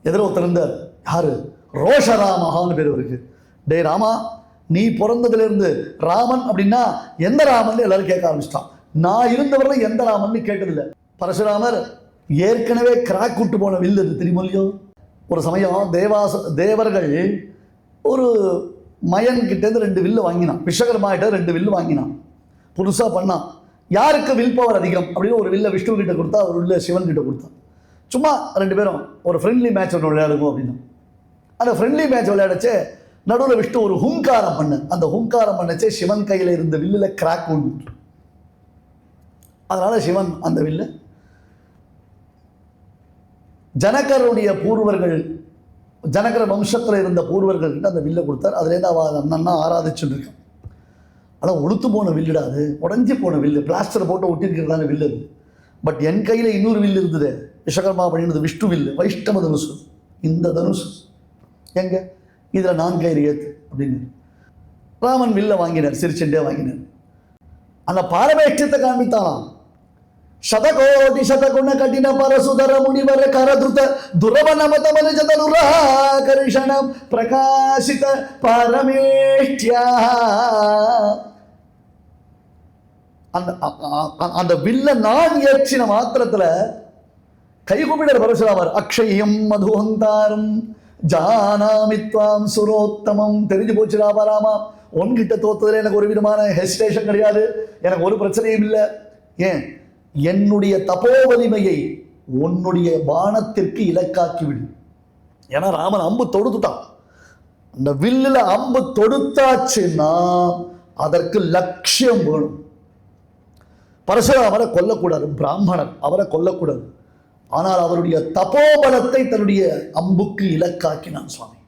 எதிர ஒருத்தர் இருந்தார். யாரு? ரோஷராமஹான்னு பேர் இருக்கு. டே ராமா, நீ பிறந்ததுலேருந்து ராமன் அப்படின்னா எந்த ராமன் எல்லாரும் கேட்க ஆரம்பிச்சிட்டான். நான் இருந்தவரை எந்த ராமன் கேட்டதில்லை. பரசுராமர் ஏற்கனவே கிராக் விட்டு போன வில்லு அது தெரியுமோ. ஒரு சமயம் தேவர்கள் ஒரு மயன்கிட்டேருந்து 2 வில்லு வாங்கினான். விஸ்வகர்மாகிட்ட 2 வில்லு வாங்கினான். புதுசாக பண்ணான். யாருக்கு வில் பவர் அதிகம் அப்படின்னு ஒரு வில்ல விஷ்ணு கிட்ட கொடுத்தா, ஒரு வில்ல சிவன் கிட்ட கொடுத்தான். சும்மா 2 பேரும் ஒரு ஃப்ரெண்ட்லி மேட்ச் ஒன்று விளையாடுவோம் அப்படின்னு. அந்த ஃப்ரெண்ட்லி மேட்ச் விளையாடச்சே நடுவில் விஷ்ணு ஒரு ஹுங்காரம் பண்ண. அந்த ஹுங்காரம் பண்ணச்சே சிவன் கையில் இருந்த வில்லில் கிராக் உண்டு. அதனால சிவன் அந்த வில்ல ஜனகருடைய பூர்வர்கள், ஜனகர வம்சத்தில் இருந்த பூர்வர்கள் கிட்ட அந்த வில்லை கொடுத்தார். அதுலேருந்து அவள் அண்ணா ஆராதிச்சுட்டு இருக்கான். ஆனால் உளுத்து போன வில்லுடா, அது உடஞ்சி போன வில்லு, பிளாஸ்டர் போட்டு ஒட்டிருக்கிறதான வில்லு அது. பட் என் கையில் இன்னொரு வில்லு இருந்தது, விஸ்வகர்மா பண்ணினது விஷ்ணு வில்லு, வைஷ்ணவ தனுசு. இந்த தனுசு எங்க இதில் நான் கயிறு ஏற்று அப்படின்னு ராமன் வில்ல வாங்கினார். சிரிச்சுட்டே வாங்கினார். அந்த பாரபேட்சத்தை காண்பித்தானாம். ಶತಕೋಟಿ ಶತಗುಣ ಕಠಿಣ ಪರಸುಧರ ಮುನಿವರ ಕರಧೃತ ದುರವನಮತ ಮನುಜತನುರಾಕರ್ಷಣ ಪ್ರಕಾಶಿತ ಪರಮೇಷ್ಟ್ಯ. அந்த வில்ல நான் ஏற்றின மாத்திரத்துல கைகுப்பிடர் பரசுராமர். அக்ஷயம் மதுவந்தாரம் ஜானாமித்வாம் சுரோத்தமம். தெரிஞ்சு போச்சு ராமா, உன்கிட்ட தோத்ததுல எனக்கு ஒரு விதமான ஹெசிடேஷன் கிடையாது, எனக்கு ஒரு பிரச்சனையும் இல்லை. ஏன்? என்னுடைய தபோ வலிமையை உன்னுடைய பானத்திற்கு இலக்காக்கி விடு. ஏன்னா ராமன் அம்பு தொடுத்துட்டான். அந்த வில்லுல அம்பு தொடுத்தாச்சுன்னா அதற்கு லட்சியம் வேணும். பரசுராமரை கொல்லக்கூடாது, பிராமணன், அவரை கொல்லக்கூடாது. ஆனால் அவருடைய தபோபலத்தை தன்னுடைய அம்புக்கு இலக்காக்கினான் சுவாமி.